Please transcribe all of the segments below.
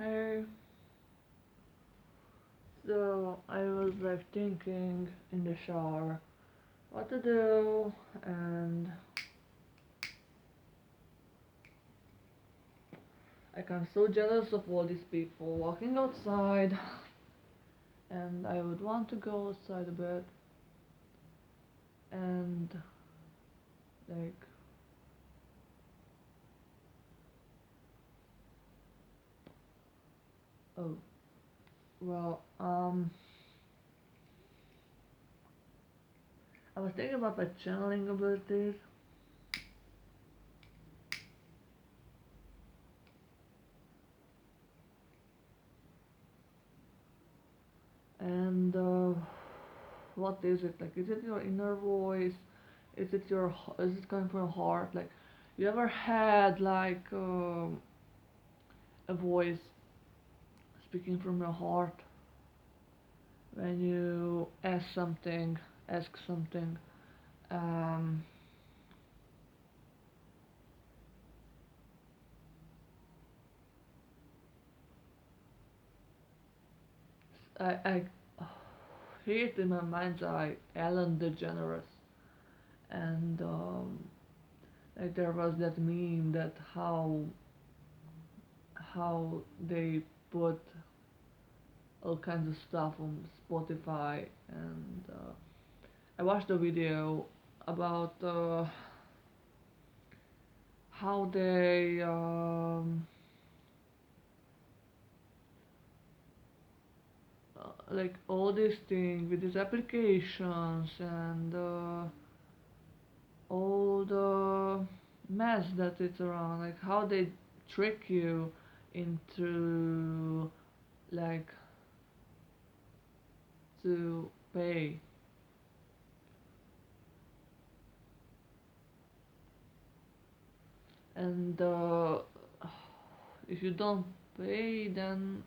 Hey, so I was like thinking in the shower what to do, and like I'm so jealous of all these people walking outside, and I would want to go outside a bit, and like, oh, well, I was thinking about my channeling abilities, and what is it like? Is it your inner voice? Is it coming from your heart? Like, you ever had like a voice speaking from your heart when you ask something. Um, I hear it in my mind's eye, Ellen DeGeneres, and like there was that meme that how they put all kinds of stuff on Spotify, and I watched a video about how they like all these things with these applications and all the mess that it's around, like how they trick you into like to pay, and if you don't pay, then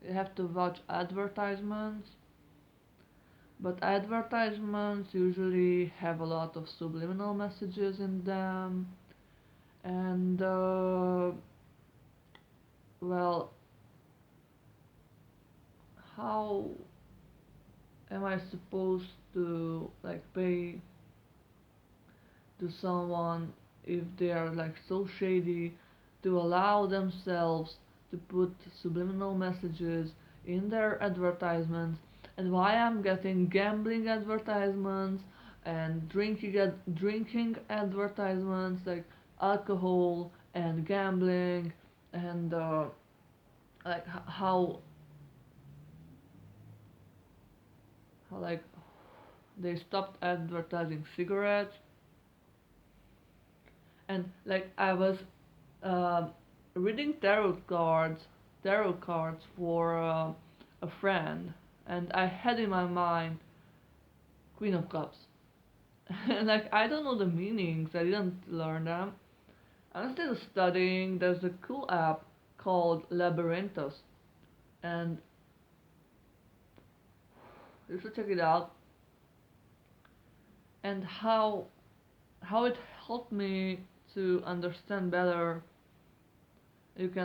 you have to watch advertisements, but advertisements usually have a lot of subliminal messages in them, and well, how am I supposed to like pay to someone if they are like so shady to allow themselves to put subliminal messages in their advertisements, and why I'm getting gambling advertisements and drinking advertisements like alcohol and gambling, and like how like they stopped advertising cigarettes, and like I was uh, reading tarot cards for a friend, and I had in my mind Queen of Cups, and like I don't know the meanings, I didn't learn them. I'm still studying. There's a cool app called Labyrinthos, and you should check it out. And how it helped me to understand better. It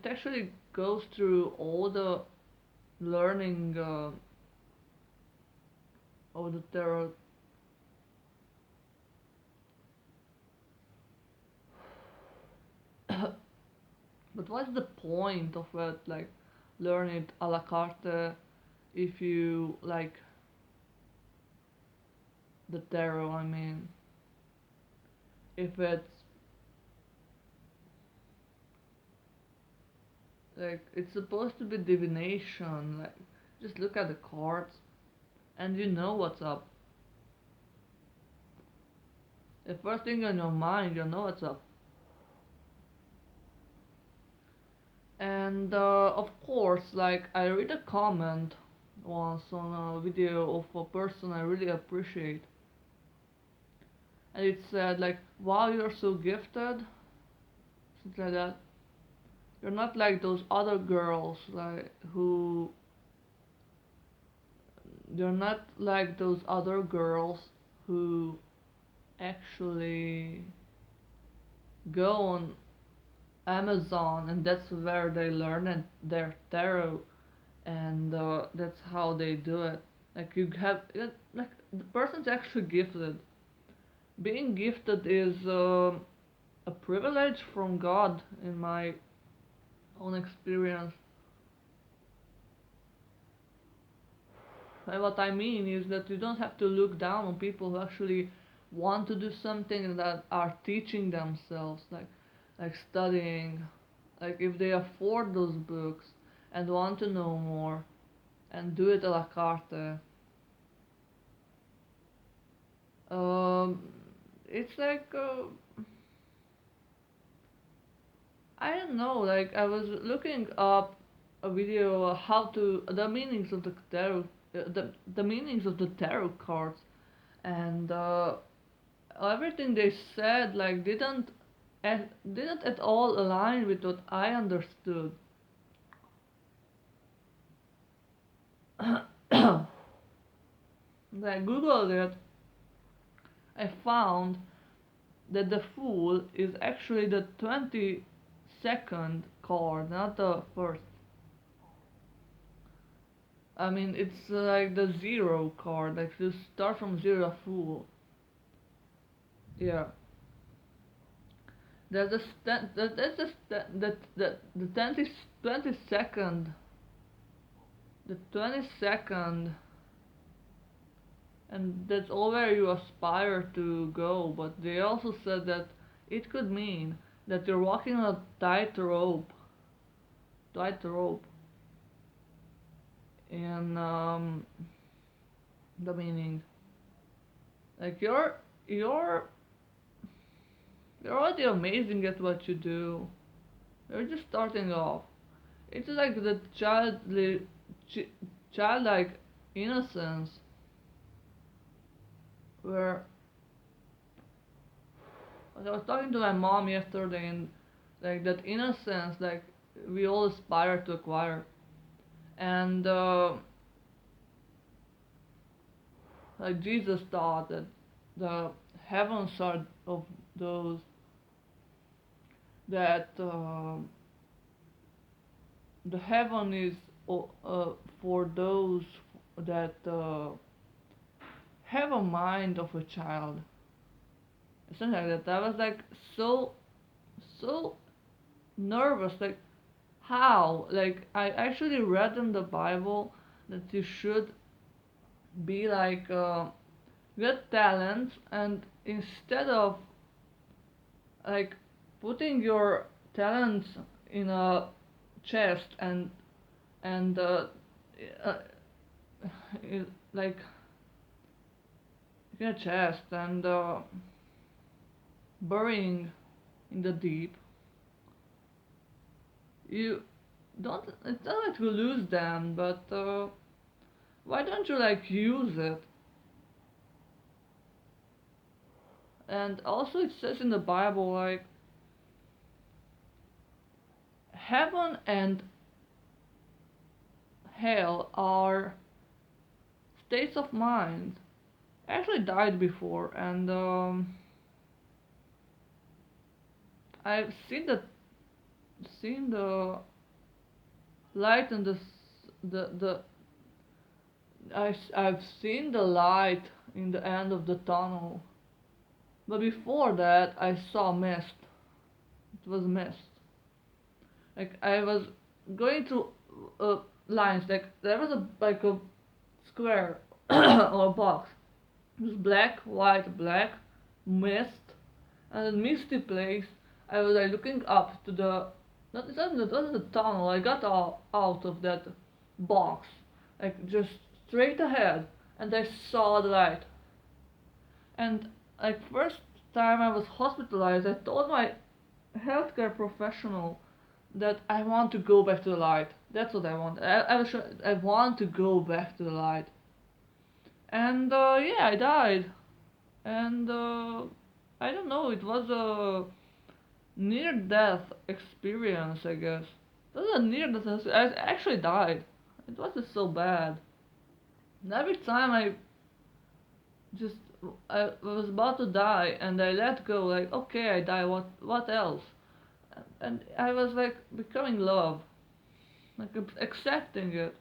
actually goes through all the learning of the tarot. But what's the point of it, like learn it a la carte if you like the tarot? I mean, if it's like it's supposed to be divination, like just look at the cards and you know what's up. The first thing on your mind, you know what's up. And of course, like I read a comment once on a video of a person I really appreciate, and it said like, "Wow, you're so gifted," something like that. You're not like those other girls like who. You're not like those other girls who actually go on Amazon, and that's where they learn and their tarot, and that's how they do it. Like you have, like the person's actually gifted. Being gifted is a privilege from God, in my own experience. And what I mean is that you don't have to look down on people who actually want to do something and that are teaching themselves, like studying, like if they afford those books and want to know more and do it a la carte. Um, it's like I don't know. Like I was looking up a video how to the meanings of the tarot, the meanings of the tarot cards, and everything they said like didn't at all align with what I understood. When I googled it, I found that the Fool is actually the 22nd card, not the first. I mean, it's like the zero card, like you start from zero Fool. Yeah. There's a that's a the 22nd, the 22nd, and that's all where you aspire to go. But they also said that it could mean that you're walking on a tight rope, in the meaning. Like you're you're already amazing at what you do. You're just starting off. It's like the ch- childlike innocence where I was talking to my mom yesterday, and like that innocence, like we all aspire to acquire, and like Jesus taught that the heavens are of those that the heaven is for those that have a mind of a child. Something like that. I was like so nervous. Like how? Like I actually read in the Bible that you should be like get talents, and instead of like putting your talents in a chest and uh, like in a chest and burying in the deep, you don't. It's not like you lose them, but why don't you like use it? And also, it says in the Bible like heaven and hell are states of mind. I actually died before, and I've seen the light and the I've seen the light in the end of the tunnel. But before that, I saw mist. It was mist. Like I was going through lines. Like there was a square or a box. It was black, white, black, mist, and a misty place. I was like looking up to the. Not it wasn't the tunnel. I got out of that box, like just straight ahead, and I saw the light. And like first time I was hospitalized, I told my healthcare professional that I want to go back to the light. That's what I want. I want to go back to the light. And yeah, I died. And I don't know. It was a near death experience, I guess. It was a near death. I actually died. It wasn't so bad. And every time just I was about to die and I let go, like okay, I die. What else? and I was like becoming love, like accepting it.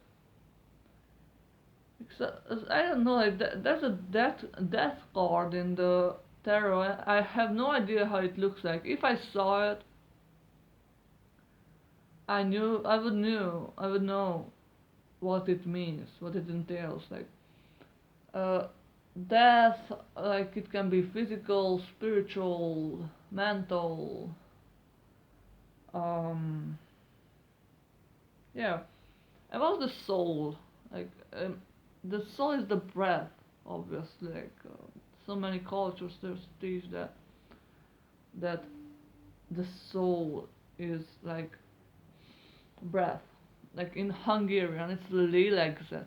I don't know, like there's a death card in the tarot. I have no idea how it looks like. If I saw it, I would know what it means, what it entails. Like uh, death, like it can be physical, spiritual, mental. Um, yeah, about the soul, like the soul is the breath, obviously. Like so many cultures there's teach that the soul is like breath. Like in Hungarian, it's lélegzet.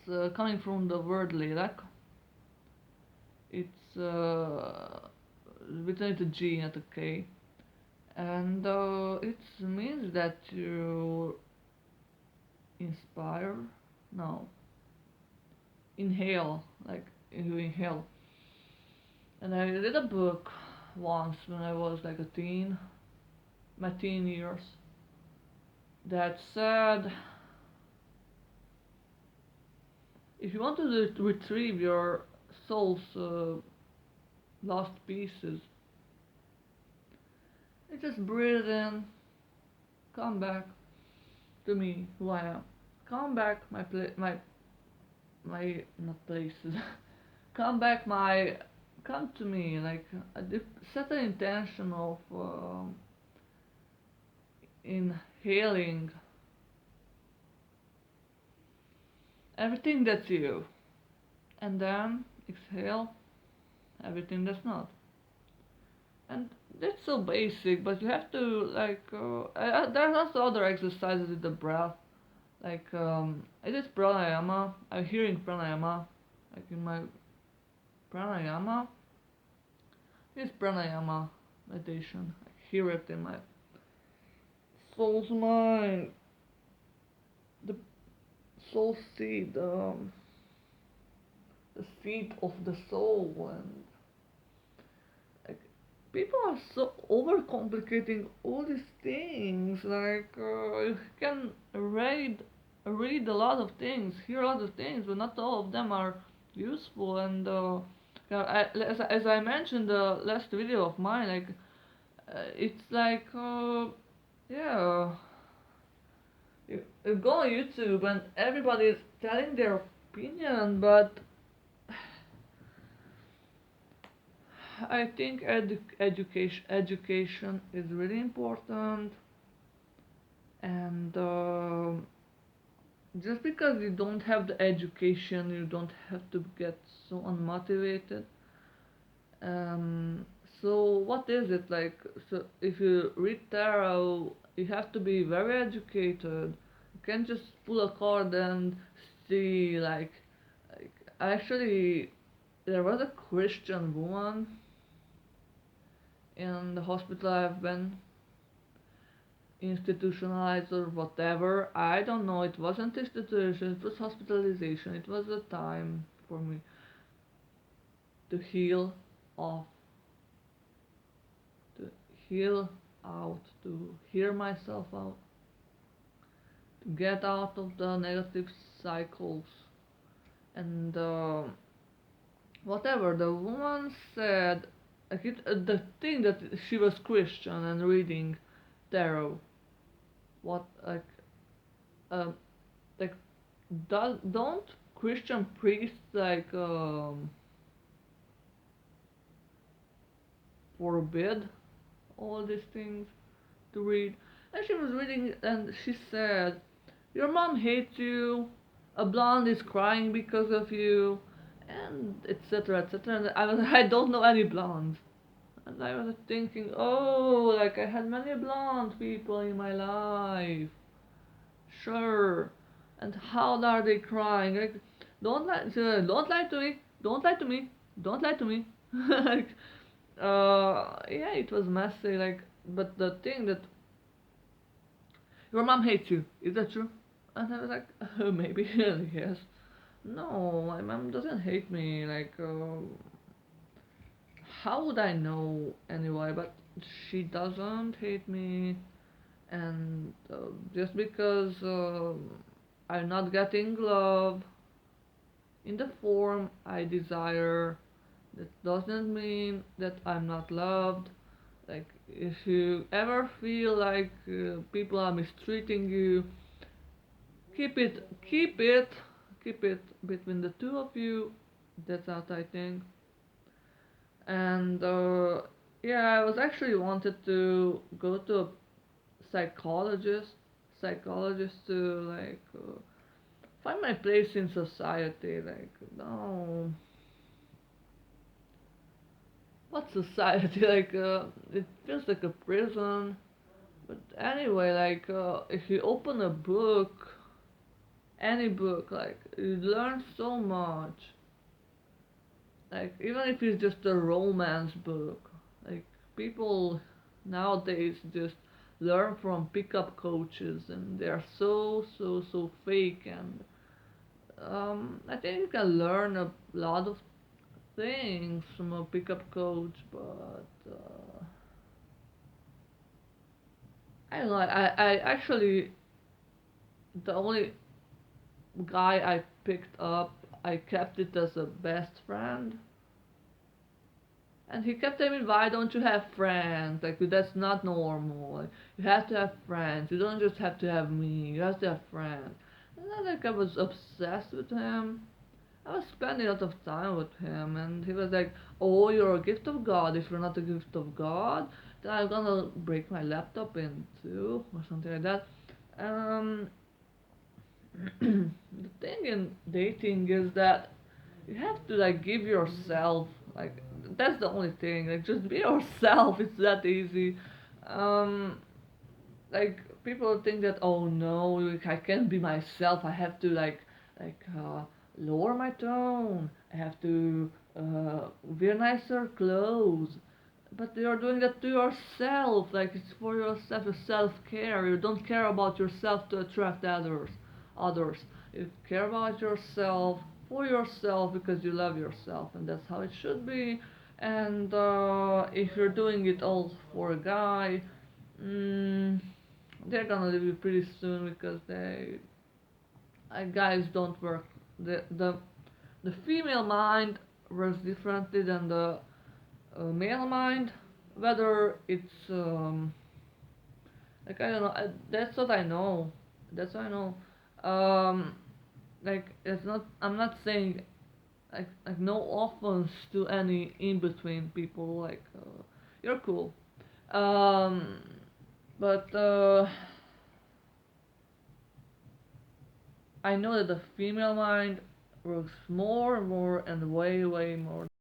It's coming from the word lélek. It's written with a G and a K, and it means that you inspire. No, inhale, like you inhale. And I read a book once when I was like a teen, my teen years, that said if you want to retrieve your soul's lost pieces, you just breathe in, come back to me, who I am. Come back my not places. come back my come to me, like set an intention of inhaling everything that's you, and then exhale everything that's not. And that's so basic, but you have to like there's also other exercises with the breath, like it is pranayama. I'm hearing pranayama, like in my pranayama. It's pranayama meditation. I hear it in my soul's mind, the soul seed, the seed of the soul, and like people are so overcomplicating all these things. Like you can read a lot of things, hear a lot of things, but not all of them are useful. And as I mentioned the last video of mine, like it's like yeah, you go on YouTube and everybody is telling their opinion, but I think education is really important, and just because you don't have the education, you don't have to get so unmotivated. Um, so what is it like? So if you read tarot, you have to be very educated. You can't just pull a card and see like actually there was a Christian woman in the hospital I've been institutionalized or whatever. I don't know. It wasn't institution. It was hospitalization. It was a time for me to heal off, to heal out, to hear myself out, to get out of the negative cycles. And whatever the woman said, like the thing that she was Christian and reading tarot, what um like don't Christian priests like forbid all these things to read? And she was reading and she said, your mom hates you, a blonde is crying because of you, and etc etc. And I don't know any blondes. And I was thinking, oh, like I had many blonde people in my life. Sure. And how are they crying? Like, don't lie to me. Don't lie to me. Don't lie to me. like, yeah, it was messy. Like, but the thing that your mom hates you. Is that true? And I was like, maybe, yes. No, my mom doesn't hate me. Like, how would I know anyway? But she doesn't hate me, and just because I'm not getting love in the form I desire, that doesn't mean that I'm not loved. Like, if you ever feel like people are mistreating you, keep it, keep it, keep it between the two of you. That's what I think. And yeah, I was actually wanted to go to a psychologist, psychologist to like find my place in society. Like, no, what society? Like, it feels like a prison. But anyway, like, if you open a book, any book, like, you learn so much. Like, even if it's just a romance book, like, people nowadays just learn from pickup coaches, and they are so fake. And I think you can learn a lot of things from a pickup coach, but I don't know. I actually, the only guy I picked up, I kept it as a best friend. And he kept telling me, why don't you have friends? Like, that's not normal. Like, you have to have friends. You don't just have to have me. You have to have friends. And then, like, I was obsessed with him. I was spending a lot of time with him. And he was like, oh, you're a gift of God. If you're not a gift of God, then I'm gonna break my laptop in two, or something like that. Um, the thing in dating is that you have to like give yourself, like, that's the only thing, like, just be yourself. It's that easy. um like, people think that, oh no, like, I can't be myself. I have to lower my tone. I have to wear nicer clothes. But you're doing that to yourself. Like, it's for yourself, self-care. You don't care about yourself to attract others. You care about yourself for yourself because you love yourself, and that's how it should be. And if you're doing it all for a guy, mm, they're gonna leave you pretty soon because guys don't work. The female mind works differently than the male mind. Whether it's like, I don't know. That's what I know. That's what I know. Um, like, it's not. I'm not saying like no offense to any in between people. Like, you're cool. Um, but I know that the female mind works more and more and way more